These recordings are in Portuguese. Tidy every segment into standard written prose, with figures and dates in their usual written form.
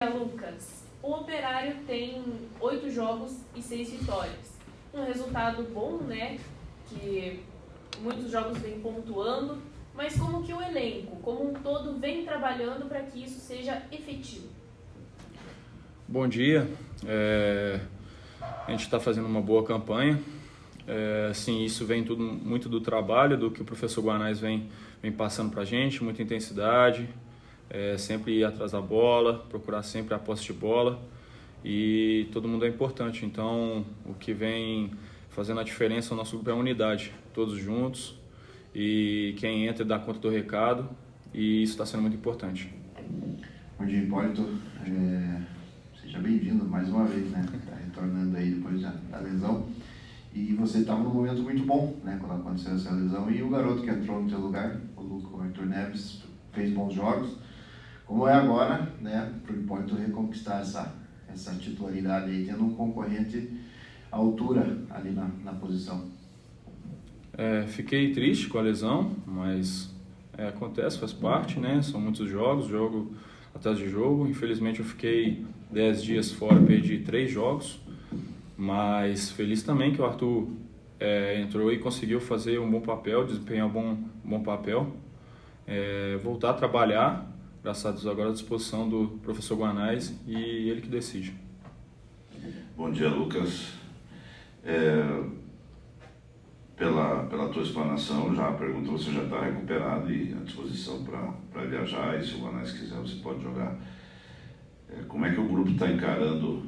Lucas, o Operário tem 8 jogos e 6 vitórias. Um resultado bom, né? Que muitos jogos vêm pontuando, mas como que o elenco, como um todo, vem trabalhando para que isso seja efetivo? Bom dia, a gente está fazendo uma boa campanha. Sim, isso vem tudo muito do trabalho, do que o professor Guanais vem passando para a gente, muita intensidade, sempre ir atrás da bola, procurar sempre a posse de bola, e todo mundo é importante. Então, o que vem fazendo a diferença no nosso grupo é a unidade, todos juntos, e quem entra dá conta do recado, e isso está sendo muito importante. Bom dia, Hipólito. Seja bem-vindo mais uma vez, né? Está retornando aí depois da lesão. E você estava num momento muito bom, né? Quando aconteceu essa lesão. E o garoto que entrou no seu lugar, o Arthur Neves, fez bons jogos. Como é agora, né? Para o Hipólito reconquistar essa titularidade aí, tendo um concorrente à altura ali na posição. Fiquei triste com a lesão, mas acontece, faz parte, né? São muitos jogos, jogo atrás de jogo. Infelizmente eu fiquei 10 dias fora, perdi 3 jogos, mas feliz também que o Arthur entrou e conseguiu fazer um bom papel, desempenhar um bom papel. Voltar a trabalhar, graças a Deus agora à disposição do professor Guanais, e ele que decide. Bom dia, Lucas. Pela tua explanação, já a pergunta, você já está recuperado e à disposição para viajar, e se o Guanais quiser você pode jogar. Como é que o grupo está encarando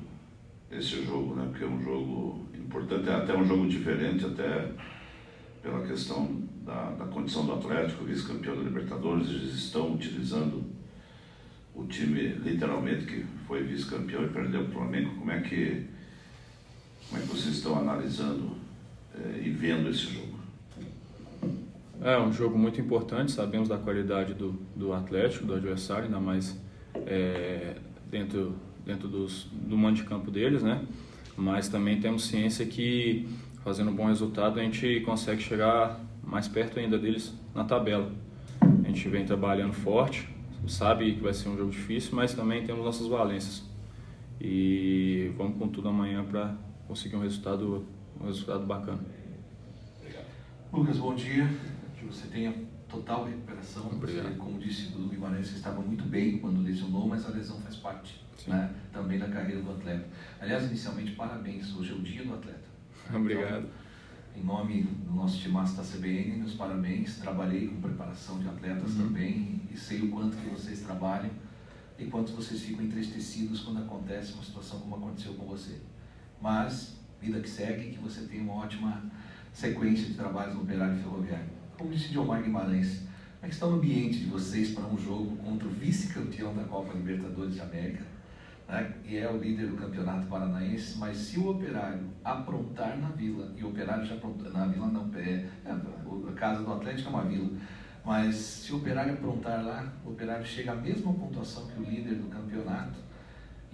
esse jogo, né? Porque é um jogo importante, é até um jogo diferente, até pela questão da condição do Atlético, vice-campeão da Libertadores. Eles estão utilizando o time literalmente, que foi vice-campeão e perdeu para o Flamengo. Como é que vocês estão analisando e vendo esse jogo? É um jogo muito importante, sabemos da qualidade do Atlético, do adversário, ainda mais dentro do mando de campo deles, né? Mas também temos ciência que, fazendo um bom resultado, a gente consegue chegar mais perto ainda deles na tabela. A gente vem trabalhando forte, sabe que vai ser um jogo difícil, mas também temos nossas valências. E vamos com tudo amanhã para conseguir um resultado bacana. Obrigado. Lucas, bom dia. Que você tenha total recuperação. Obrigado. Você, como disse do Guimarães, você estava muito bem quando lesionou, mas a lesão faz parte, né, também da carreira do atleta. Aliás, inicialmente, parabéns. Hoje é o dia do atleta. Obrigado. Então, em nome do nosso timaço da CBN, meus parabéns. Trabalhei com preparação de atletas também e sei o quanto que vocês trabalham e quanto vocês ficam entristecidos quando acontece uma situação como aconteceu com você. Mas, vida que segue, que você tenha uma ótima sequência de trabalhos no Operário Ferroviário. Como disse Diomar Guimarães, como é que está o ambiente de vocês para um jogo contra o vice-campeão da Copa Libertadores de América, né, e é o líder do Campeonato Paranaense? Mas se o Operário aprontar na Vila, e o Operário já aprontou, na Vila não, a casa do Atlético é uma vila, mas se o Operário aprontar lá, o Operário chega à mesma pontuação que o líder do campeonato,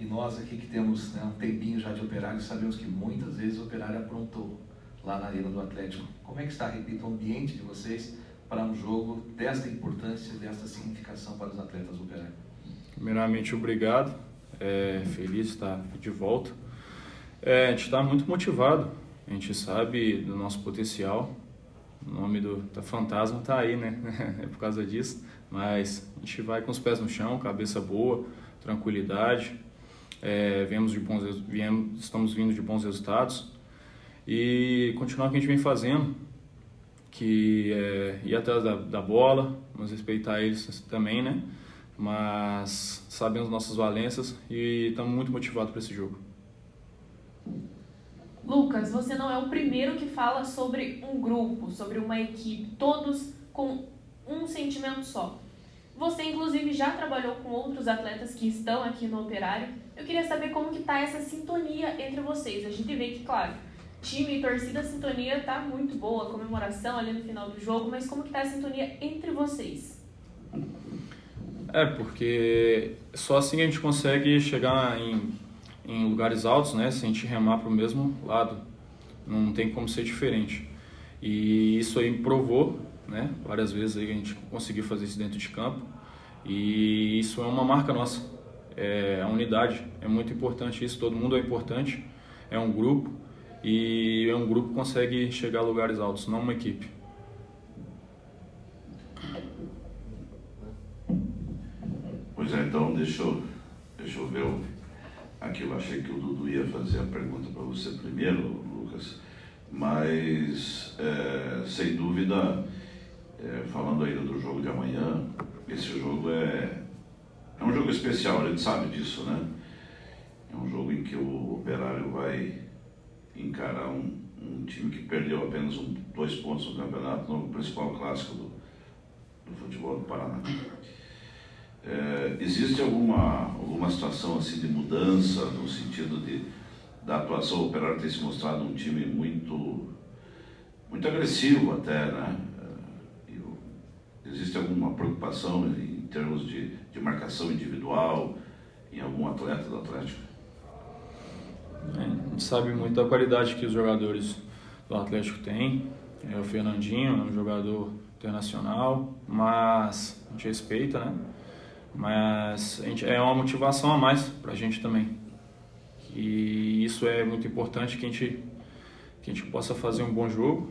e nós aqui que temos, né, um tempinho já de Operário, sabemos que muitas vezes o Operário aprontou lá na Arena do Atlético. Como é que está, repito, o ambiente de vocês para um jogo desta importância, desta significação para os atletas do Operário? Primeiramente, obrigado. Feliz de estar de volta. A gente está muito motivado, a gente sabe do nosso potencial. O nome da Fantasma está aí, né? É por causa disso, mas a gente vai com os pés no chão, cabeça boa, tranquilidade. Estamos vindo de bons resultados e continuar o que a gente vem fazendo, que é ir atrás da bola, mas respeitar eles também, né? Mas sabemos nossas valências e estamos muito motivados para esse jogo. Lucas, você não é o primeiro que fala sobre um grupo, sobre uma equipe, todos com um sentimento só. Você, inclusive, já trabalhou com outros atletas que estão aqui no Operário. Eu queria saber como que está essa sintonia entre vocês. A gente vê que, claro, time e torcida, a sintonia está muito boa, comemoração ali no final do jogo, mas como que está a sintonia entre vocês? Porque só assim a gente consegue chegar em lugares altos, né? Se a gente remar para o mesmo lado, não tem como ser diferente. E isso aí provou, né? Várias vezes aí a gente conseguiu fazer isso dentro de campo, e isso é uma marca nossa. a unidade. É muito importante isso, todo mundo é importante, é um grupo, e um grupo consegue chegar a lugares altos, não uma equipe. Pois é, então deixa eu ver aqui. Eu achei que o Dudu ia fazer a pergunta para você primeiro, Lucas, mas sem dúvida, falando ainda do jogo de amanhã, esse jogo é um jogo especial, a gente sabe disso, né? É um jogo em que o Operário vai encarar um time que perdeu apenas 2 pontos no campeonato, no principal clássico do futebol do Paraná. Existe alguma situação assim de mudança no sentido da atuação? O Operário tem se mostrado um time muito agressivo até, né? Existe alguma preocupação em termos de marcação individual em algum atleta do Atlético? A gente sabe muito da qualidade que os jogadores do Atlético têm. O Fernandinho é um jogador internacional, mas a gente respeita, né? Mas é uma motivação a mais para a gente também. E isso é muito importante, que a gente possa fazer um bom jogo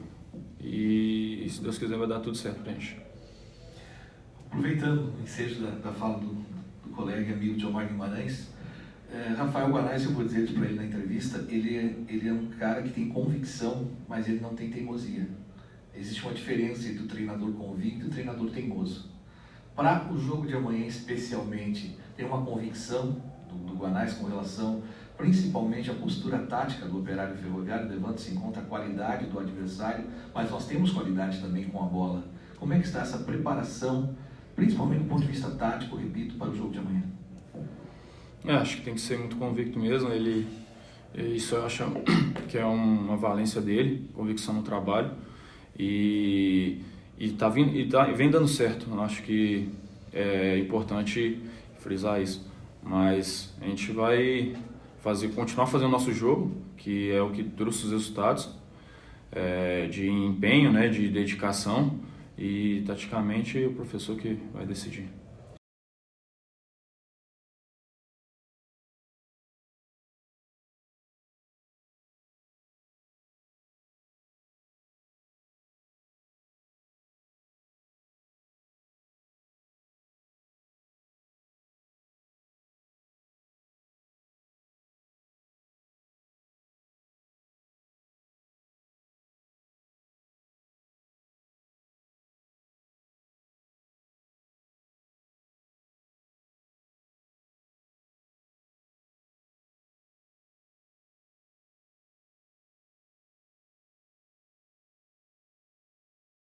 e se Deus quiser vai dar tudo certo para a gente. Aproveitando o ensejo da fala do colega e amigo Diomar Guimarães, Rafael Guanais, eu vou dizer para ele na entrevista, ele é um cara que tem convicção, mas ele não tem teimosia. Existe uma diferença entre o treinador convicto e o treinador teimoso. Para o jogo de amanhã especialmente, tem uma convicção do Guanais com relação principalmente à postura tática do Operário Ferroviário, levando-se em conta a qualidade do adversário, mas nós temos qualidade também com a bola. Como é que está essa preparação, principalmente do ponto de vista tático, repito, para o jogo de amanhã? Acho que tem que ser muito convicto mesmo. Isso eu acho que é uma valência dele, convicção no trabalho, e vem dando certo. Eu acho que é importante frisar isso, mas a gente vai continuar fazendo o nosso jogo, que é o que trouxe os resultados, de empenho, né, de dedicação, e taticamente o professor que vai decidir.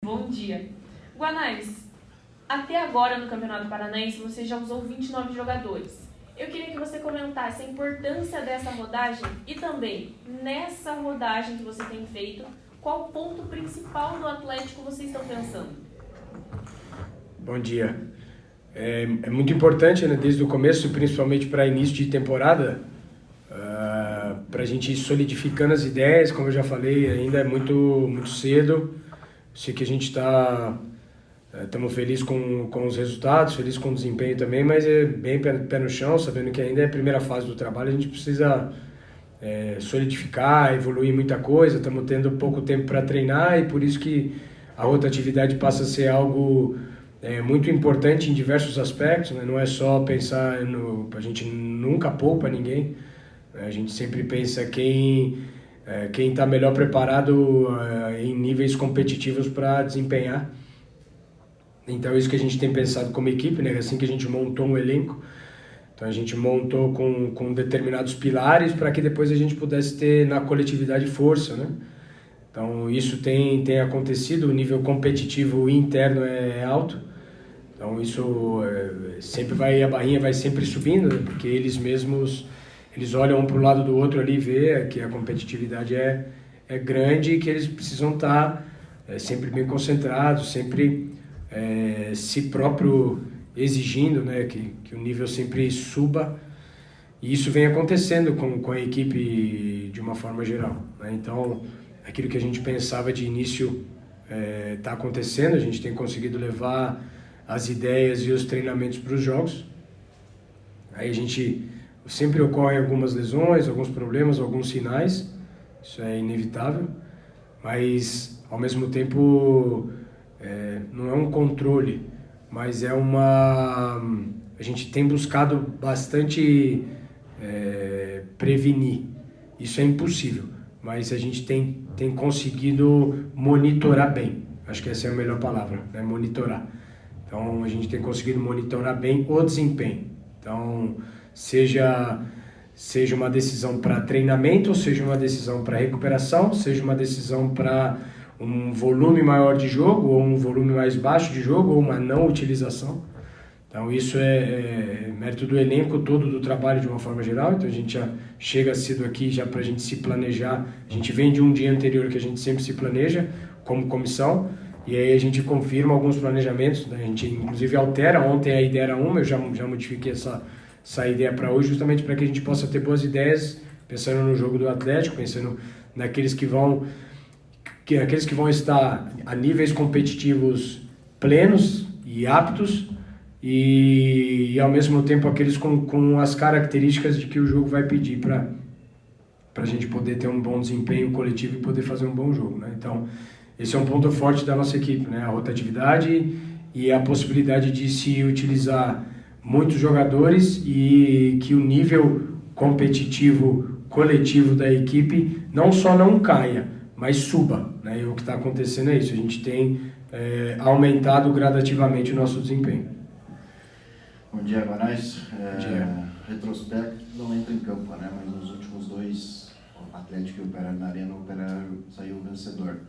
Bom dia. Guanais, até agora no Campeonato Paranaense você já usou 29 jogadores. Eu queria que você comentasse a importância dessa rodagem e também, nessa rodagem que você tem feito, qual ponto principal do Atlético vocês estão pensando? Bom dia. É muito importante, né, desde o começo, principalmente para início de temporada, para a gente ir solidificando as ideias. Como eu já falei, ainda é muito cedo. Sei que a gente estamos felizes com os resultados, felizes com o desempenho também, mas é bem pé no chão, sabendo que ainda é a primeira fase do trabalho. A gente precisa solidificar, evoluir muita coisa. Estamos tendo pouco tempo para treinar, e por isso que a rotatividade passa a ser algo muito importante em diversos aspectos, né? Não é só pensar a gente nunca poupa ninguém, né? A gente sempre pensa quem está melhor preparado em níveis competitivos para desempenhar. Então é isso que a gente tem pensado como equipe, né? Assim que a gente montou um elenco, então a gente montou com determinados pilares para que depois a gente pudesse ter na coletividade força, né? Então isso tem acontecido, o nível competitivo interno é alto, então isso a barrinha vai sempre subindo, né? Porque eles mesmos olham um para o lado do outro ali e vê que a competitividade é grande e que eles precisam estar sempre bem concentrados, sempre si próprio exigindo, né, que o nível sempre suba. E isso vem acontecendo com a equipe de uma forma geral, né? Então, aquilo que a gente pensava de início está acontecendo. A gente tem conseguido levar as ideias e os treinamentos para os jogos. Aí a gente sempre ocorrem algumas lesões, alguns problemas, alguns sinais, isso é inevitável, mas ao mesmo tempo não é um controle, mas é uma... A gente tem buscado bastante prevenir, isso é impossível, mas a gente tem conseguido monitorar bem, acho que essa é a melhor palavra, né? Monitorar. Então a gente tem conseguido monitorar bem o desempenho, então seja uma decisão para treinamento, seja uma decisão para recuperação, seja uma decisão para um volume maior de jogo, ou um volume mais baixo de jogo, ou uma não utilização. Então isso é mérito do elenco todo do trabalho de uma forma geral, então a gente já chega cedo aqui já para a gente se planejar, a gente vem de um dia anterior que a gente sempre se planeja como comissão, e aí a gente confirma alguns planejamentos, né? A gente inclusive altera, ontem a ideia era uma, eu já modifiquei essa ideia para hoje, justamente para que a gente possa ter boas ideias, pensando no jogo do Atlético, pensando naqueles que vão estar a níveis competitivos plenos e aptos, e ao mesmo tempo aqueles com as características de que o jogo vai pedir para a gente poder ter um bom desempenho coletivo e poder fazer um bom jogo, né? Então esse é um ponto forte da nossa equipe, né? A rotatividade e a possibilidade de se utilizar muitos jogadores e que o nível competitivo coletivo da equipe não só não caia, mas suba, né? E o que está acontecendo é isso, a gente tem aumentado gradativamente o nosso desempenho. Bom dia, Guanais. Bom dia. Retrospecto não entra em campo, né? Mas nos últimos 2, o Atlético e o Operário na Arena, o Operário saiu vencedor.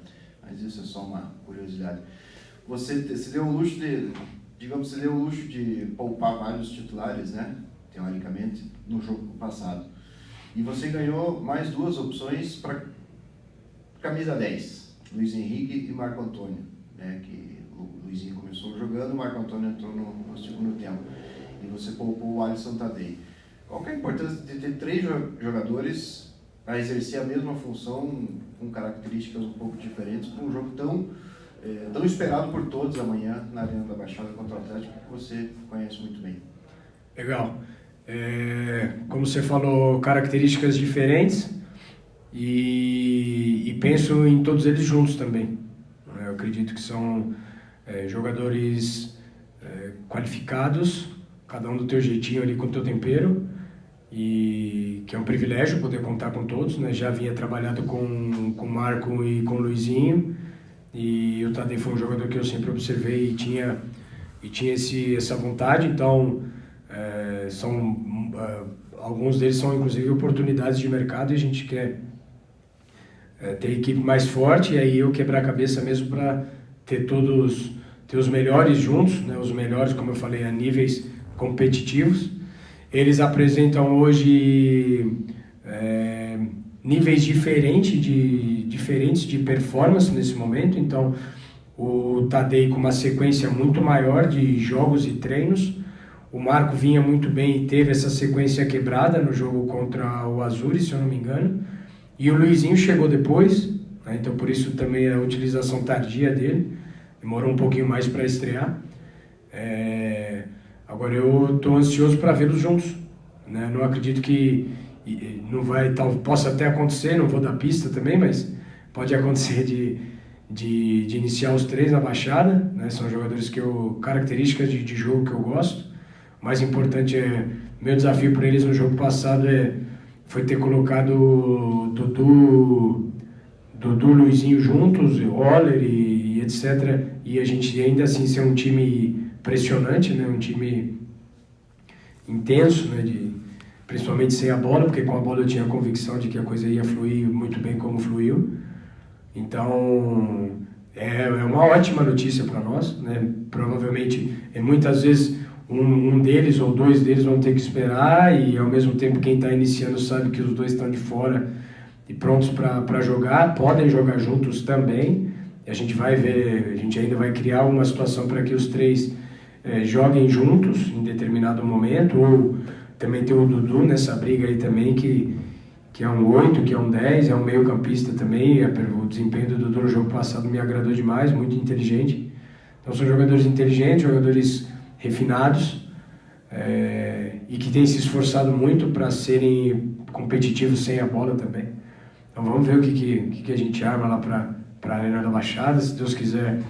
Mas isso é só uma curiosidade. Você se deu o luxo de poupar vários titulares, né? Teoricamente, no jogo passado. E você ganhou mais 2 opções para camisa 10, Luiz Henrique e Marco Antônio, né? Que o Luizinho começou jogando, o Marco Antônio entrou no segundo tempo. E você poupou o Alisson Tadei. Qual que é a importância de ter 3 jogadores para exercer a mesma função com características um pouco diferentes para um jogo tão esperado por todos amanhã na Arena da Baixada contra o Atlético, que você conhece muito bem? Legal. Como você falou, características diferentes e penso em todos eles juntos também. Eu acredito que são jogadores qualificados, cada um do teu jeitinho ali com o teu tempero, e que é um privilégio poder contar com todos, né? Já vinha trabalhado com o Marco e com o Luizinho, e o Tadei foi um jogador que eu sempre observei e tinha essa vontade, então alguns deles são inclusive oportunidades de mercado, e a gente quer ter a equipe mais forte, e aí eu quebrar a cabeça mesmo para ter os melhores juntos, né? Os melhores, como eu falei, a níveis competitivos. Eles apresentam hoje níveis diferentes de performance nesse momento, então o Tadei com uma sequência muito maior de jogos e treinos, o Marco vinha muito bem e teve essa sequência quebrada no jogo contra o Azuri, se eu não me engano, e o Luizinho chegou depois, né? Então por isso também a utilização tardia dele, demorou um pouquinho mais para estrear. Agora eu estou ansioso para vê-los juntos, né? Não acredito que possa até acontecer, não vou dar pista também, mas pode acontecer de iniciar os 3 na Baixada, né? São jogadores características de jogo que eu gosto. O mais importante meu desafio para eles no jogo passado foi ter colocado Dudu, Luizinho juntos, Oller e etc. E a gente ainda assim ser um time pressionante, né? Um time intenso, né? Principalmente sem a bola, porque com a bola eu tinha a convicção de que a coisa ia fluir muito bem como fluiu. Então é uma ótima notícia para nós, né? Provavelmente muitas vezes um deles ou 2 deles vão ter que esperar, e ao mesmo tempo quem está iniciando sabe que os 2 estão de fora e prontos para jogar, podem jogar juntos também. A gente vai ver, a gente ainda vai criar uma situação para que os 3 joguem juntos em determinado momento, ou também tem o Dudu nessa briga aí também, que é um 8, que é um 10, é um meio campista também. O desempenho do Dudu no jogo passado me agradou demais, muito inteligente. Então são jogadores inteligentes, jogadores refinados, e que têm se esforçado muito para serem competitivos sem a bola também. Então vamos ver o que a gente arma lá para a Arena da Baixada. Se Deus quiser,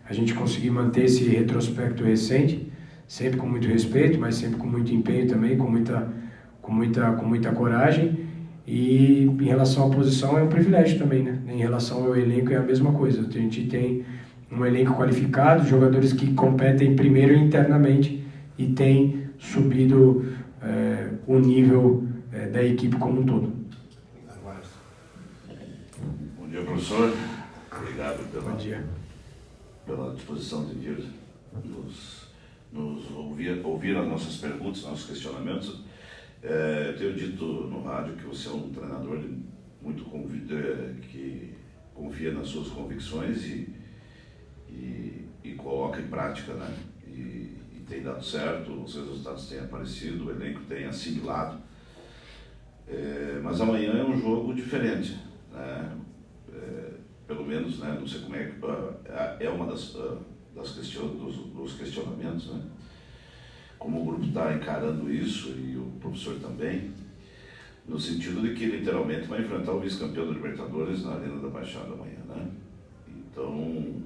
a gente conseguir manter esse retrospecto recente, sempre com muito respeito, mas sempre com muito empenho também, com muita coragem. E em relação à posição é um privilégio também, né? Em relação ao elenco é a mesma coisa. A gente tem um elenco qualificado, jogadores que competem primeiro internamente e têm subido o nível da equipe como um todo. Bom dia, professor. Obrigado Bom dia. pela disposição de vir nos ouvir as nossas perguntas, nossos questionamentos. Eu tenho dito no rádio que você é um treinador muito que confia nas suas convicções e coloca em prática, né? E tem dado certo, os resultados têm aparecido, o elenco tem assimilado. Mas amanhã é um jogo diferente, né? Pelo menos, né? Não sei como é uma dos questionamentos, né? Como o grupo está encarando isso, e o professor também, no sentido de que literalmente vai enfrentar o vice-campeão da Libertadores na Arena da Baixada amanhã, né? Então,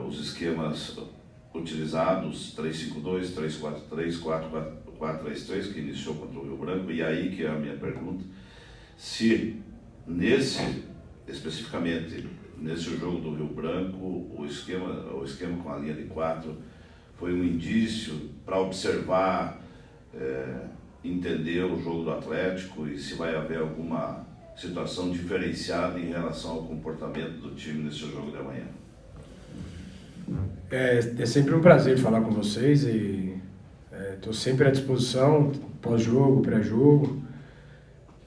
os esquemas utilizados, 3-5-2, 3-4-3, 4-4-3-3, que iniciou contra o Rio Branco, e aí que é a minha pergunta, se especificamente nesse jogo do Rio Branco, o esquema com a linha de 4 foi um indício para observar, entender o jogo do Atlético e se vai haver alguma situação diferenciada em relação ao comportamento do time nesse jogo de amanhã. É sempre um prazer falar com vocês e estou sempre à disposição, pós-jogo, pré-jogo,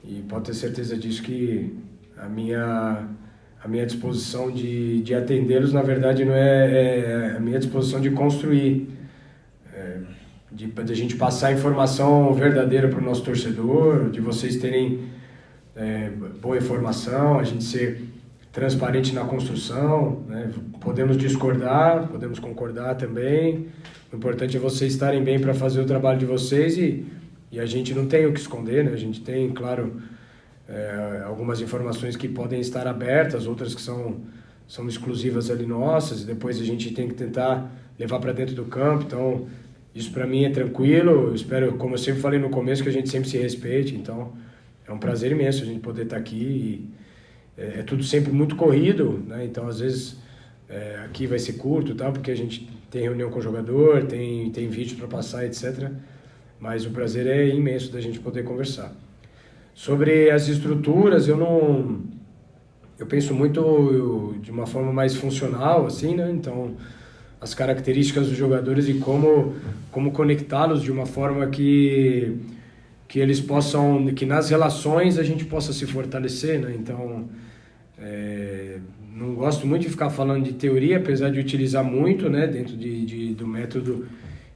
e pode ter certeza disso que a minha disposição de atendê-los, na verdade, não é a minha disposição de construir, de a gente passar a informação verdadeira para o nosso torcedor, de vocês terem boa informação, a gente ser transparente na construção, né? Podemos discordar, podemos concordar também, o importante é vocês estarem bem para fazer o trabalho de vocês e a gente não tem o que esconder, né? A gente tem, claro, algumas informações que podem estar abertas, outras que são exclusivas ali nossas, e depois a gente tem que tentar levar para dentro do campo. Então, isso para mim é tranquilo. Eu espero, como eu sempre falei no começo, que a gente sempre se respeite. Então, é um prazer imenso a gente poder estar aqui. É tudo sempre muito corrido, né? Então, às vezes, aqui vai ser curto, tá? Porque a gente tem reunião com o jogador, tem vídeo para passar, etc. Mas o prazer é imenso da gente poder conversar. Sobre as estruturas, eu penso muito de uma forma mais funcional, assim, né? Então, as características dos jogadores e como conectá-los de uma forma que eles possam, que nas relações a gente possa se fortalecer, né? Então, não gosto muito de ficar falando de teoria, apesar de utilizar muito, né, dentro do método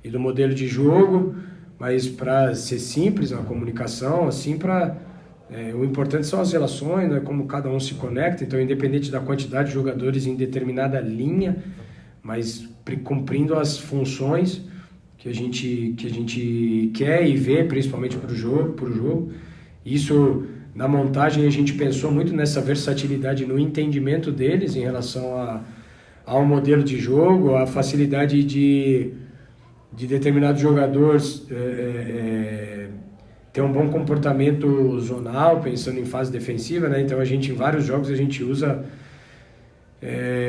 e do modelo de jogo, mas para ser simples na comunicação, assim, o importante são as relações, né, como cada um se conecta. Então, independente da quantidade de jogadores em determinada linha, mas cumprindo as funções que a gente quer e vê, principalmente para o jogo. Isso, na montagem, a gente pensou muito nessa versatilidade no entendimento deles em relação ao modelo de jogo, a facilidade de determinados jogadores ter um bom comportamento zonal, pensando em fase defensiva, né? Então, em vários jogos, a gente usa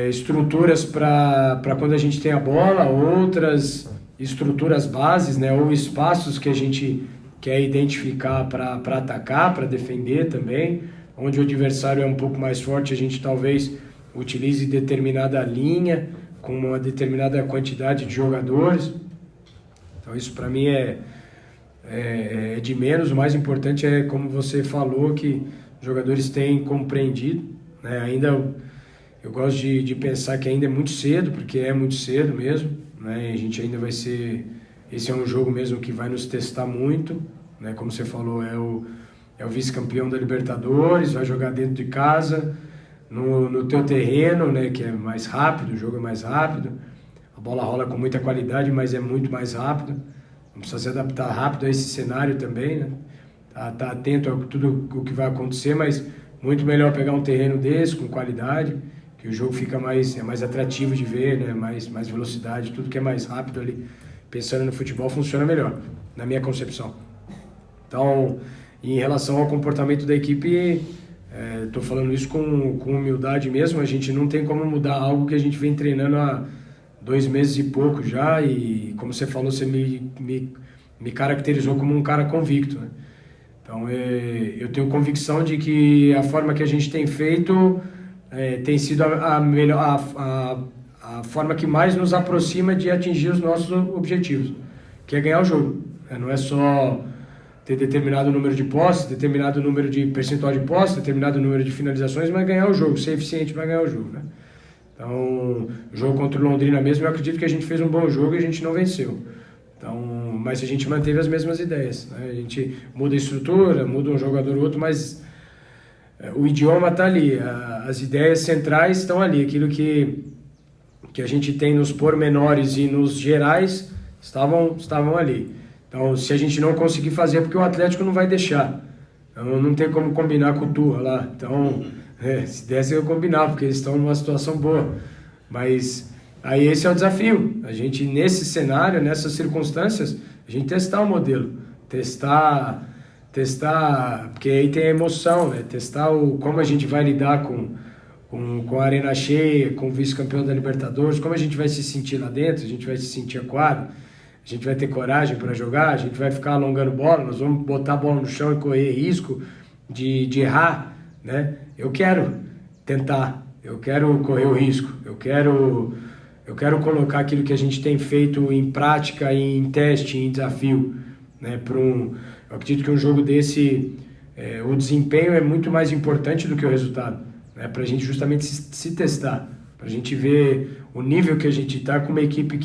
estruturas para quando a gente tem a bola, outras estruturas bases, né? Ou espaços que a gente quer identificar para atacar, para defender também. Onde o adversário é um pouco mais forte, a gente talvez utilize determinada linha com uma determinada quantidade de jogadores. Então, isso para mim é de menos. O mais importante é, como você falou, que os jogadores têm compreendido, né? Ainda eu gosto de pensar que ainda é muito cedo, porque é muito cedo mesmo, né? A gente ainda vai ser... Esse é um jogo mesmo que vai nos testar muito, né? Como você falou, é o vice-campeão da Libertadores, vai jogar dentro de casa, no teu terreno, né? Que é mais rápido, o jogo é mais rápido, a bola rola com muita qualidade, mas é muito mais rápido. Então precisa se adaptar rápido a esse cenário também, né? Tá atento a tudo o que vai acontecer, mas muito melhor pegar um terreno desse, com qualidade, que o jogo fica mais atrativo de ver, né? Mais velocidade, tudo que é mais rápido ali, pensando no futebol, funciona melhor, na minha concepção. Então, em relação ao comportamento da equipe, estou falando isso com humildade mesmo, a gente não tem como mudar algo que a gente vem treinando há 2 meses e pouco já, e como você falou, você me caracterizou como um cara convicto, né? Então, eu tenho convicção de que a forma que a gente tem feito tem sido a forma que mais nos aproxima de atingir os nossos objetivos, que é ganhar o jogo. Não é só ter determinado número de posses, determinado número de percentual de posses, determinado número de finalizações, mas ganhar o jogo, ser eficiente para ganhar o jogo, né? Então, o jogo contra o Londrina mesmo, eu acredito que a gente fez um bom jogo e a gente não venceu. Então, mas a gente manteve as mesmas ideias, né? A gente muda a estrutura, muda um jogador ou outro, mas o idioma está ali, as ideias centrais estão ali, aquilo que a gente tem nos pormenores e nos gerais estavam ali. Então, se a gente não conseguir fazer, é porque o Atlético não vai deixar. Então, não tem como combinar com o Turra lá. Então, se desse eu combinar, porque eles estão numa situação boa. Mas aí esse é o desafio. A gente, nesse cenário, nessas circunstâncias, a gente testar o modelo. Testar, porque aí tem a emoção, né? Testar como a gente vai lidar com a arena cheia, com o vice-campeão da Libertadores, como a gente vai se sentir lá dentro, a gente vai se sentir aquado, a gente vai ter coragem para jogar, a gente vai ficar alongando bola, nós vamos botar a bola no chão e correr risco de errar, né? Eu quero tentar, eu quero correr o risco, eu quero colocar aquilo que a gente tem feito em prática, em teste, em desafio, né? Eu acredito que um jogo desse, o desempenho é muito mais importante do que o resultado, né? Para a gente justamente se testar, para a gente ver o nível que a gente está com uma equipe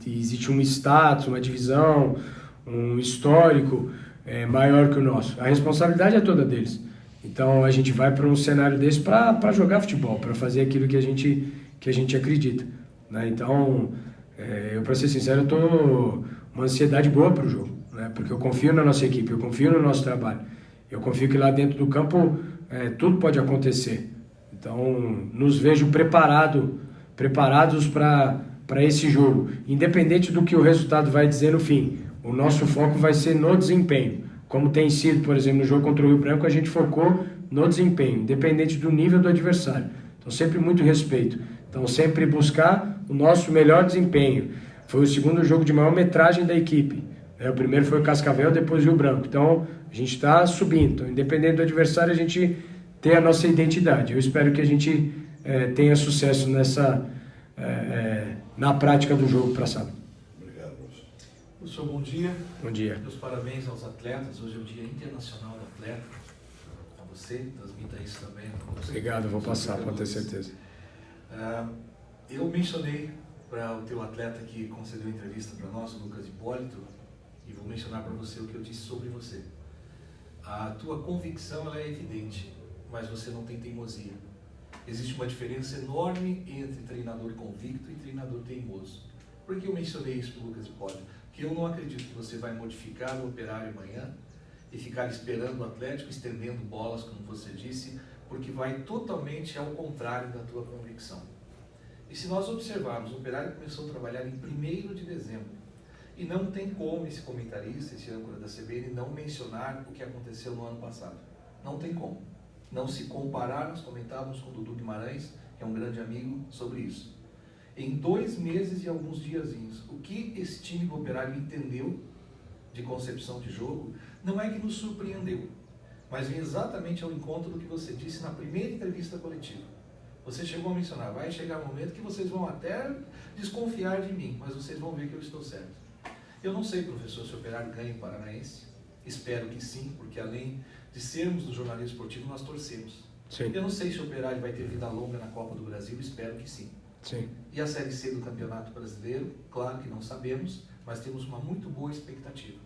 existe um status, uma divisão, um histórico maior que o nosso. A responsabilidade é toda deles. Então a gente vai para um cenário desse para jogar futebol, para fazer aquilo que a gente acredita, né? Então, eu, para ser sincero, eu tô uma ansiedade boa para o jogo, né? Porque eu confio na nossa equipe, eu confio no nosso trabalho, eu confio que lá dentro do campo tudo pode acontecer. Então, nos vejo preparados para esse jogo, independente do que o resultado vai dizer no fim. O nosso foco vai ser no desempenho, como tem sido, por exemplo, no jogo contra o Rio Branco, a gente focou no desempenho, independente do nível do adversário. Então, sempre muito respeito. Então, sempre buscar o nosso melhor desempenho. Foi o segundo jogo de maior metragem da equipe. O primeiro foi o Cascavel, depois o Rio Branco. Então, a gente está subindo. Então, independente do adversário, a gente tem a nossa identidade. Eu espero que a gente tenha sucesso na prática do jogo para sábado. Obrigado, professor. Professor, bom dia. Bom dia. Meus parabéns aos atletas. Hoje é o Dia Internacional do Atleta. A você, transmita isso também. Obrigado, vou passar, pode ter certeza. Eu mencionei para o teu atleta que concedeu a entrevista para nós, o Lucas Hipólito, e vou mencionar para você o que eu disse sobre você. A tua convicção ela é evidente, mas você não tem teimosia. Existe uma diferença enorme entre treinador convicto e treinador teimoso. Por que eu mencionei isso para o Lucas Hipólito? Porque eu não acredito que você vai modificar o Operário amanhã e ficar esperando o Atlético, estendendo bolas, como você disse, porque vai totalmente ao contrário da tua convicção. E se nós observarmos, o Operário começou a trabalhar em 1º de dezembro. E não tem como esse comentarista, esse âncora da CBN, não mencionar o que aconteceu no ano passado. Não tem como. Não se comparar, nós comentávamos com o Dudu Guimarães, que é um grande amigo, sobre isso. Em 2 meses e alguns diazinhos, o que esse time do Operário entendeu de concepção de jogo, não é que nos surpreendeu, mas vem exatamente ao encontro do que você disse na primeira entrevista coletiva. Você chegou a mencionar, vai chegar um momento que vocês vão até desconfiar de mim, mas vocês vão ver que eu estou certo. Eu não sei, professor, se o Operário ganha o Paranaense. Espero que sim, porque além de sermos do jornalismo esportivo, nós torcemos. Sim. Eu não sei se o Operário vai ter vida longa na Copa do Brasil, espero que sim. Sim. E a Série C do Campeonato Brasileiro, claro que não sabemos, mas temos uma muito boa expectativa.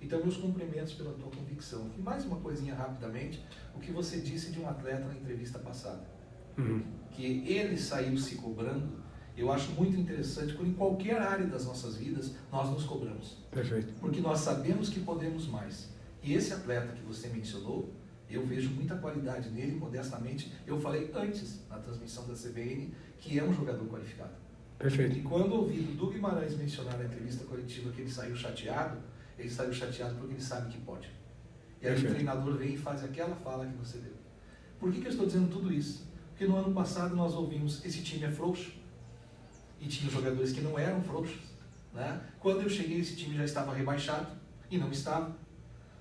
Então, meus cumprimentos pela tua convicção. E mais uma coisinha rapidamente, o que você disse de um atleta na entrevista passada. Que ele saiu se cobrando. Eu acho muito interessante quando em qualquer área das nossas vidas nós nos cobramos. Perfeito. Porque nós sabemos que podemos mais. E esse atleta que você mencionou, eu vejo muita qualidade nele, modestamente. Eu falei antes, na transmissão da CBN, que é um jogador qualificado. Perfeito. E quando ouvi o Du Guimarães mencionar na entrevista coletiva que ele saiu chateado porque ele sabe que pode. E aí o treinador vem e faz aquela fala que você deu. Por que eu estou dizendo tudo isso? Porque no ano passado nós ouvimos, esse time é frouxo, e tinha jogadores que não eram frouxos. Né? Quando eu cheguei, esse time já estava rebaixado, e não estava.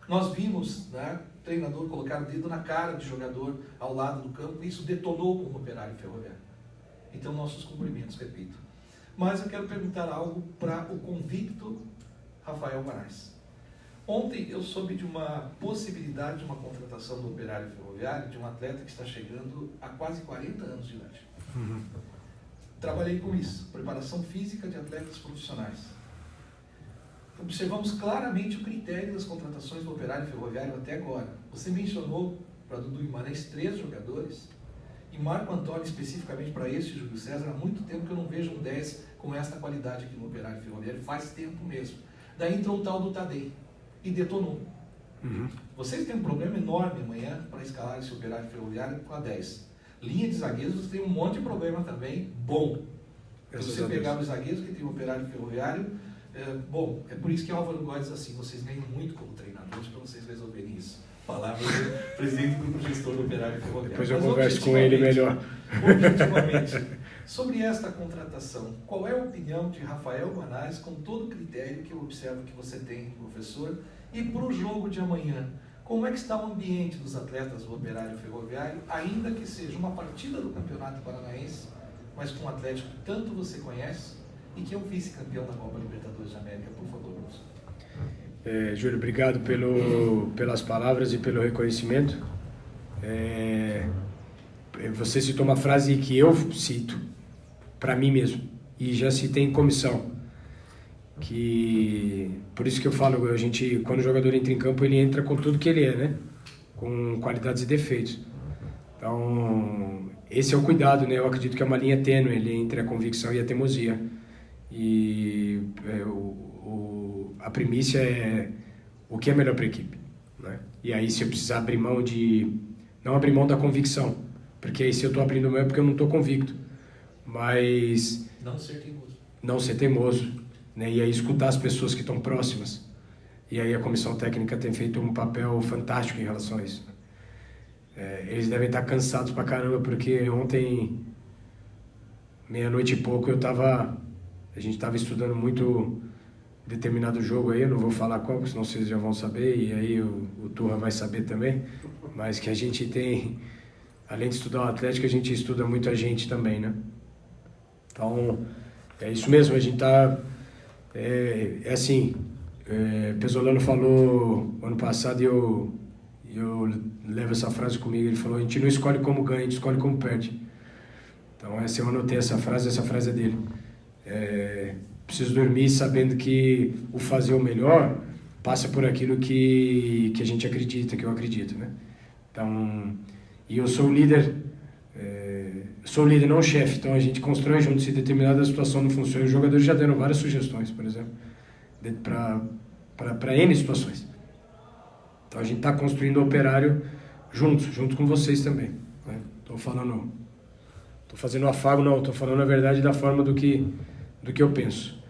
Nós vimos, né, o treinador colocar o dedo na cara de jogador ao lado do campo, e isso detonou com o Operário Ferroviário. Então, nossos cumprimentos, repito. Mas eu quero perguntar algo para o convicto Rafael Marais. Ontem eu soube de uma possibilidade de uma contratação do Operário Ferroviário, de um atleta que está chegando a quase 40 anos de idade. Trabalhei com isso, preparação física de atletas profissionais. Observamos claramente o critério das contratações do Operário Ferroviário até agora. Você mencionou para Dudu Guimarães 3 jogadores, e Marco Antônio especificamente para esse Júlio César, há muito tempo que eu não vejo um 10 com essa qualidade aqui no Operário Ferroviário, faz tempo mesmo. Daí entrou o tal do Tadei e detonou. Vocês têm um problema enorme amanhã para escalar esse Operário Ferroviário com a 10. Linha de zagueiros, você tem um monte de problema também, bom. Se você pegar os zagueiros que tem o Operário Ferroviário, bom, é por isso que Álvaro Góes diz assim, vocês ganham muito como treinadores para vocês resolverem isso. Palavra do presidente do grupo gestor do Operário Ferroviário. Depois eu converso com ele melhor. Objetivamente, sobre esta contratação, qual é a opinião de Rafael Marais, com todo o critério que eu observo que você tem, professor, e para o jogo de amanhã? Como é que está o ambiente dos atletas do Operário Ferroviário, ainda que seja uma partida do Campeonato Paranaense, mas com um Atlético que tanto você conhece e que é o vice-campeão da Copa Libertadores da América? Por favor, professor. Júlio, obrigado pelas palavras e pelo reconhecimento. Você citou uma frase que eu cito para mim mesmo, e já citei em comissão, por isso que eu falo, quando o jogador entra em campo, ele entra com tudo que ele é, né? Com qualidades e defeitos. Então, esse é o cuidado, né? Eu acredito que é uma linha tênue entre a convicção e a teimosia. E a primícia é o que é melhor para a equipe, né? E aí, se eu precisar abrir mão não abrir mão da convicção, porque aí se eu estou abrindo mão é porque eu não estou convicto, mas não ser teimoso, né? E aí escutar as pessoas que estão próximas. E aí a comissão técnica tem feito um papel fantástico em relação a isso. Eles devem estar cansados pra caramba, porque ontem, meia-noite e pouco, a gente estava estudando muito determinado jogo aí, eu não vou falar qual, senão vocês já vão saber, e aí o Turra vai saber também, mas que a gente tem, além de estudar o Atlético, a gente estuda muito a gente também, né? Então, é isso mesmo, a gente está... assim, Pesolano falou ano passado, e eu levo essa frase comigo, ele falou, a gente não escolhe como ganha, a gente escolhe como perde. Então, eu anotei essa frase é dele. Preciso dormir sabendo que o fazer o melhor passa por aquilo que a gente acredita, que eu acredito, né? Então, e eu sou o líder, não o chefe, então a gente constrói junto. Se determinada situação não funciona, os jogadores já deram várias sugestões, por exemplo, para N situações. Então a gente está construindo o Operário junto com vocês também, né? Estou fazendo afago, não, estou falando a verdade da forma do que eu penso.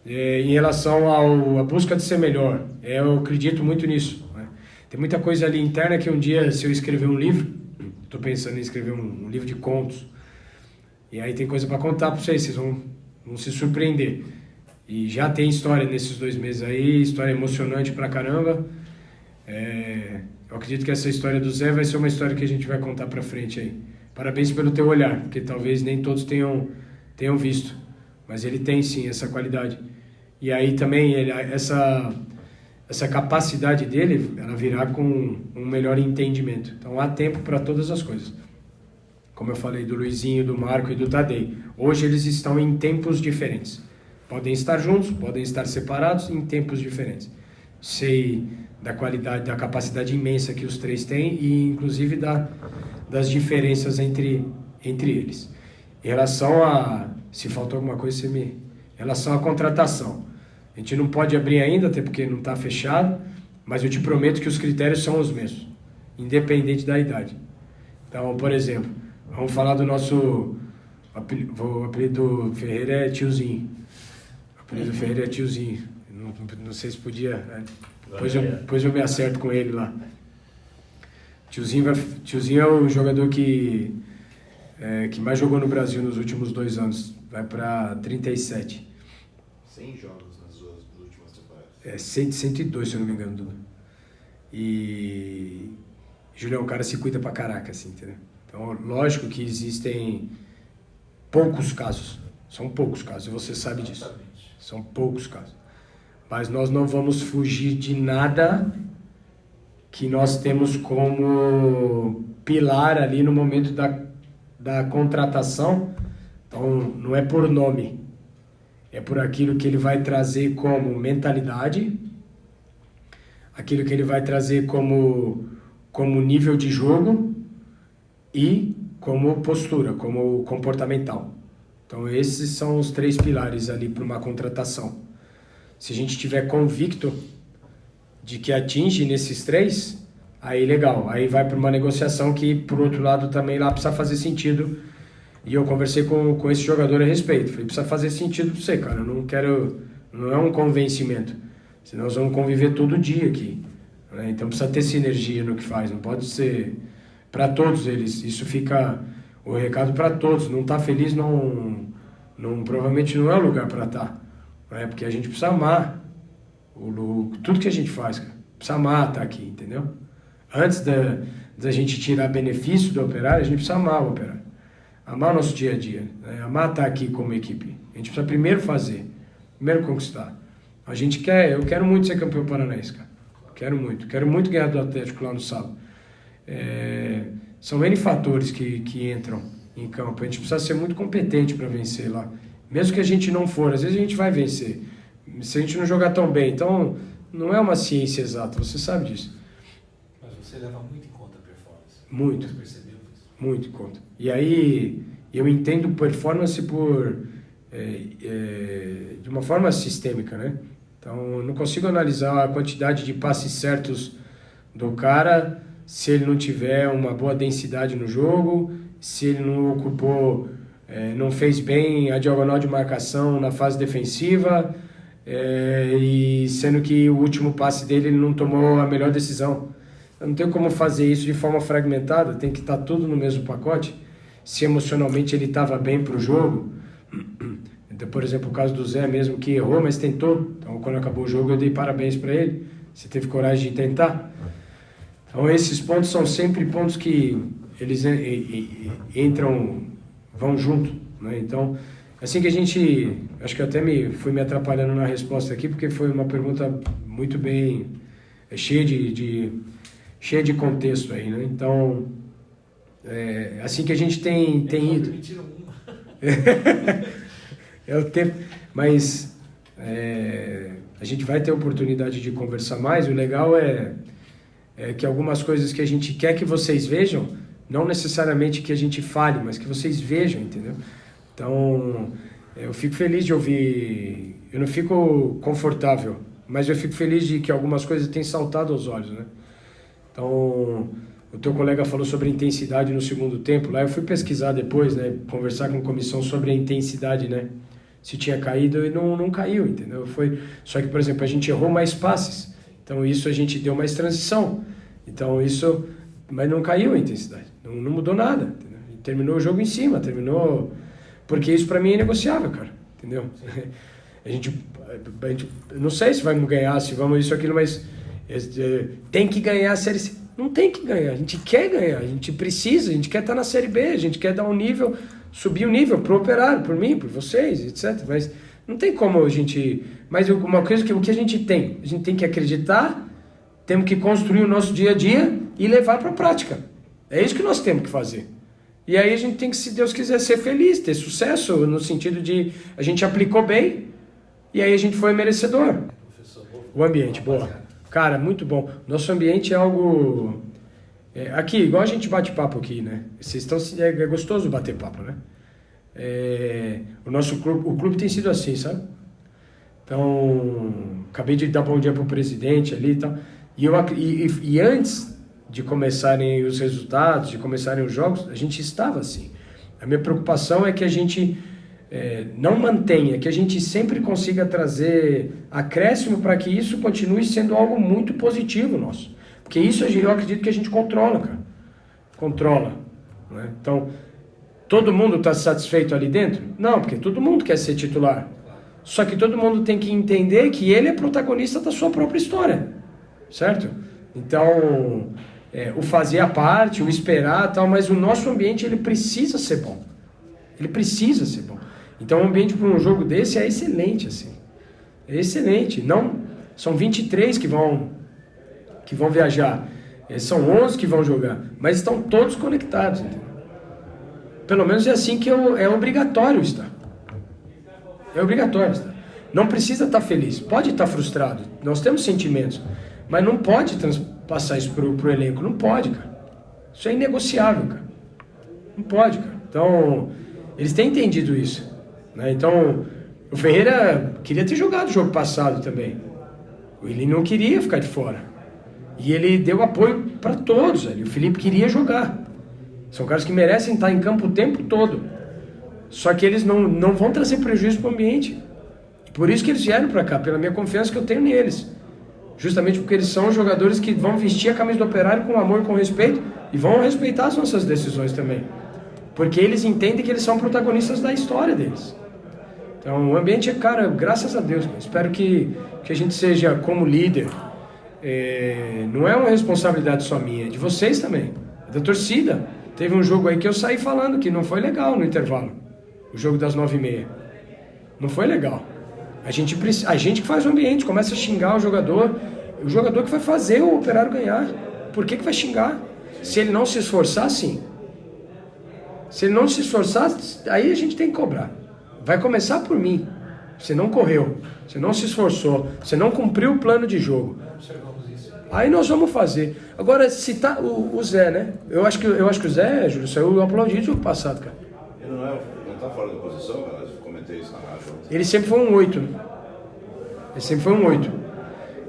Em relação à busca de ser melhor, eu acredito muito nisso, né? Tem muita coisa ali interna que um dia, se eu escrever um livro, estou pensando em escrever um livro de contos, e aí tem coisa para contar para vocês vão se surpreender. E já tem história nesses 2 meses aí, história emocionante pra caramba. Eu acredito que essa história do Zé vai ser uma história que a gente vai contar pra frente aí. Parabéns pelo teu olhar, porque talvez nem todos tenham visto, mas ele tem sim essa qualidade. E aí também essa capacidade dele, ela virá com um melhor entendimento. Então há tempo para todas as coisas. Como eu falei do Luizinho, do Marco e do Tadei. Hoje eles estão em tempos diferentes. Podem estar juntos, podem estar separados em tempos diferentes. Sei da qualidade, da capacidade imensa que os 3 têm e inclusive das diferenças entre eles. Em relação Se faltou alguma coisa, você me... Em relação à contratação, a gente não pode abrir ainda, até porque não está fechado, mas eu te prometo que os critérios são os mesmos, independente da idade. Então, por exemplo, vamos falar do nosso... O apelido do Ferreira é Tiozinho. O apelido do Ferreira é Tiozinho. Não sei se podia... Né? Depois eu me acerto com ele lá. Tiozinho é o jogador que mais jogou no Brasil nos últimos 2 anos. Vai para 37. 100 jogos nas últimas temporadas. 102, se eu não me engano, Dudu. E Julião, o cara se cuida pra caraca, assim, entendeu? Então, lógico que existem poucos casos. São poucos casos, e você sabe disso. Exatamente. São poucos casos. Mas nós não vamos fugir de nada que nós temos como pilar ali no momento da contratação. Então, não é por nome, é por aquilo que ele vai trazer como mentalidade, aquilo que ele vai trazer como nível de jogo e como postura, como comportamental. Então, esses são os 3 pilares ali para uma contratação. Se a gente estiver convicto de que atinge nesses 3, aí legal. Aí vai para uma negociação que, por outro lado, também lá precisa fazer sentido. E eu conversei com esse jogador a respeito. Falei, precisa fazer sentido para você, cara. Eu não quero... Não é um convencimento. Senão nós vamos conviver todo dia aqui. Né? Então precisa ter sinergia no que faz. Não pode ser para todos eles. Isso fica o recado para todos. Não tá feliz, provavelmente não é o lugar para estar. Né? Porque a gente precisa amar tudo que a gente faz, cara. Precisa amar estar aqui, entendeu? Antes da gente tirar benefício do Operário, a gente precisa amar o Operário. Amar o nosso dia a dia. Né? Amar estar aqui como equipe. A gente precisa primeiro fazer. Primeiro conquistar. Eu quero muito ser campeão paranaense, cara. Quero muito ganhar do Atlético lá no sábado. São N fatores que entram em campo. A gente precisa ser muito competente para vencer lá. Mesmo que a gente não for, às vezes a gente vai vencer. Se a gente não jogar tão bem. Então, não é uma ciência exata, você sabe disso. Mas você leva muito em conta a performance. Muito. Você percebeu isso? Muito em conta. E aí, eu entendo performance de uma forma sistêmica, né? Então, eu não consigo analisar a quantidade de passes certos do cara se ele não tiver uma boa densidade no jogo, se ele não ocupou, não fez bem a diagonal de marcação na fase defensiva, e sendo que o último passe dele ele não tomou a melhor decisão. Eu não tenho como fazer isso de forma fragmentada, tem que estar tudo no mesmo pacote. Se emocionalmente ele estava bem para o jogo, por exemplo, o caso do Zé mesmo, que errou, mas tentou. Então, quando acabou o jogo, eu dei parabéns para ele. Você teve coragem de tentar. Então, esses pontos são sempre pontos que eles vão junto. Né? Então, assim que a gente... Acho que eu até fui me atrapalhando na resposta aqui, porque foi uma pergunta muito bem... cheia de contexto aí, né? Então, assim que a gente tem ido... Me tira uma. É o tempo, mas a gente vai ter oportunidade de conversar mais. O legal é que algumas coisas que a gente quer que vocês vejam, não necessariamente que a gente fale, mas que vocês vejam, entendeu? Então, eu fico feliz de ouvir, eu não fico confortável, mas eu fico feliz de que algumas coisas tenham saltado aos olhos, né? Então, o teu colega falou sobre intensidade no segundo tempo, lá eu fui pesquisar depois, né, conversar com a comissão sobre a intensidade, né? Se tinha caído e não caiu, entendeu? Só que, por exemplo, a gente errou mais passes. Então, isso a gente deu mais transição. Então, mas não caiu a intensidade. Não mudou nada, entendeu? E terminou o jogo em cima, porque isso para mim é negociável, cara, entendeu? A gente não sei se vamos ganhar, se vamos isso, aquilo, mas tem que ganhar a Série C. Não tem que ganhar, a gente quer ganhar, a gente precisa, a gente quer estar na Série B, a gente quer dar um nível... subir o nível pro Operário, por mim, por vocês, etc. Mas não tem como a gente... Mas uma coisa o que a gente tem que acreditar, temos que construir o nosso dia a dia e levar para a prática. É isso que nós temos que fazer. E aí a gente tem que, se Deus quiser, ser feliz, ter sucesso, no sentido de a gente aplicou bem e aí a gente foi merecedor. O ambiente, boa. Cara, muito bom. Nosso ambiente é algo... aqui, igual a gente bate papo aqui, né? Vocês estão... É gostoso bater papo, né? O clube tem sido assim, sabe? Então, acabei de dar bom dia pro presidente ali e tal. E antes de começarem os resultados, de começarem os jogos, a gente estava assim. A minha preocupação é que a gente não mantenha, que a gente sempre consiga trazer acréscimo para que isso continue sendo algo muito positivo nosso. Porque isso eu acredito que a gente controla, cara. Controla. Né? Então, todo mundo está satisfeito ali dentro? Não, porque todo mundo quer ser titular. Só que todo mundo tem que entender que ele é protagonista da sua própria história. Certo? Então, o fazer a parte, o esperar, tal, mas o nosso ambiente ele precisa ser bom. Ele precisa ser bom. Então, o ambiente para um jogo desse é excelente, assim. É excelente. Não, são 23 que vão viajar. São 11 que vão jogar. Mas estão todos conectados, entendeu? Pelo menos é assim que é obrigatório estar. É obrigatório estar. Não precisa estar feliz. Pode estar frustrado. Nós temos sentimentos. Mas não pode passar isso pro elenco. Não pode, cara. Isso é inegociável, cara. Não pode, cara. Então, eles têm entendido isso. Né? Então, o Ferreira queria ter jogado o jogo passado também. Ele não queria ficar de fora. E ele deu apoio para todos ali. O Felipe queria jogar. São caras que merecem estar em campo o tempo todo. Só que eles não vão trazer prejuízo para o ambiente. E por isso que eles vieram para cá, pela minha confiança que eu tenho neles. Justamente porque eles são jogadores que vão vestir a camisa do Operário com amor, com respeito, e vão respeitar as nossas decisões também. Porque eles entendem que eles são protagonistas da história deles. Então o ambiente é, cara, graças a Deus, espero que a gente seja como líder. Não é uma responsabilidade só minha, é de vocês também, é da torcida. Teve um jogo aí que eu saí falando que não foi legal no intervalo, o jogo das 9h30. Não foi legal. A gente que faz o ambiente, começa a xingar o jogador que vai fazer o Operário ganhar. Por que vai xingar? Se ele não se esforçar, sim. Se ele não se esforçar, aí a gente tem que cobrar. Vai começar por mim. Você não correu, você não se esforçou, você não cumpriu o plano de jogo. Aí nós vamos fazer. Agora, se tá o Zé, né? Eu acho que o Zé, Júlio, saiu aplaudido no jogo passado, cara. Ele não tá fora da posição, cara? Eu comentei isso na rádio. Ele sempre foi um 8, né? Ele sempre foi um 8.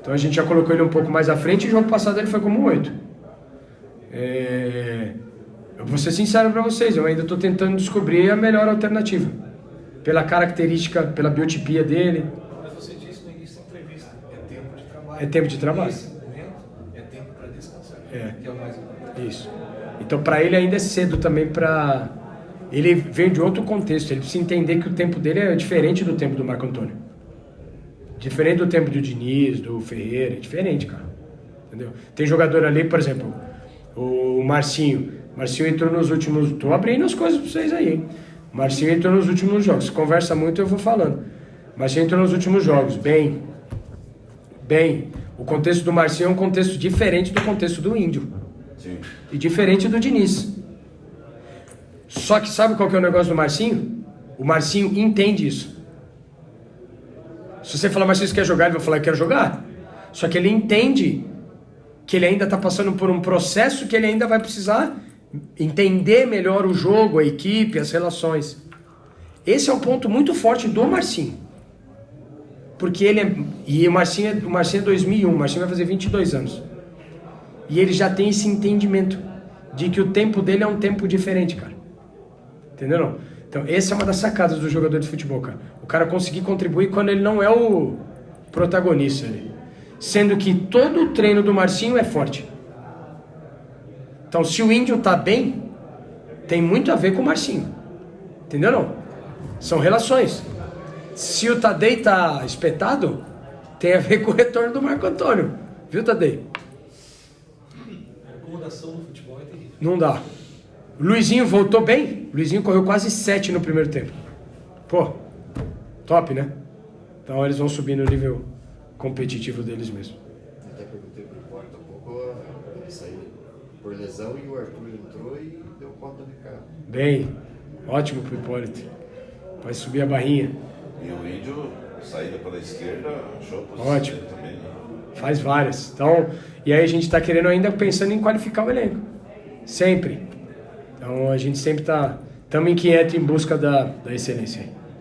Então a gente já colocou ele um pouco mais à frente e o jogo passado ele foi como um 8. Eu vou ser sincero pra vocês, eu ainda tô tentando descobrir a melhor alternativa. Pela característica, pela biotipia dele. Mas você disse no início da entrevista, é tempo de trabalho. É tempo de trabalho. Nesse momento, é tempo para descansar. Que é o mais importante. Isso. Então para ele ainda é cedo também para... Ele vem de outro contexto, ele precisa entender que o tempo dele é diferente do tempo do Marco Antônio. Diferente do tempo do Diniz, do Ferreira, é diferente, cara. Entendeu? Tem jogador ali, por exemplo, o Marcinho. Marcinho entrou nos últimos... Tô abrindo as coisas para vocês aí, hein? Marcinho entrou nos últimos jogos. Se conversa muito, eu vou falando. Marcinho entrou nos últimos jogos. Bem. O contexto do Marcinho é um contexto diferente do contexto do Índio. Sim. E diferente do Diniz. Só que sabe qual que é o negócio do Marcinho? O Marcinho entende isso. Se você falar, Marcinho, você quer jogar? Ele vai falar, eu quero jogar. Só que ele entende que ele ainda está passando por um processo que ele ainda vai precisar entender melhor o jogo, a equipe, as relações. Esse é um ponto muito forte do Marcinho. Porque ele é... E o Marcinho é 2001, o Marcinho vai fazer 22 anos. E ele já tem esse entendimento de que o tempo dele é um tempo diferente, cara. Entendeu? Não? Então, essa é uma das sacadas do jogador de futebol, cara. O cara conseguir contribuir quando ele não é o protagonista ali. Sendo que todo o treino do Marcinho é forte. Então, se o Índio tá bem, tem muito a ver com o Marcinho. Entendeu? Não? São relações. Se o Tadei tá espetado, tem a ver com o retorno do Marco Antônio. Viu, Tadei? A acomodação no futebol é terrível. Não dá. O Luizinho voltou bem. O Luizinho correu quase 7 no primeiro tempo. Pô, top, né? Então eles vão subir no nível competitivo deles mesmo. Até perguntei pro Hipólito há pouco, ele saiu por lesão e o Arthur entrou e deu conta do recado. Bem, ótimo pro Hipólito. Vai subir a barrinha. E o Índio, saída pela esquerda, achou a posição Ótimo. dele também. Né? Faz várias. Então, e aí a gente tá querendo ainda pensando em qualificar o elenco. Sempre. Então a gente sempre tá estamos inquietos em busca da excelência.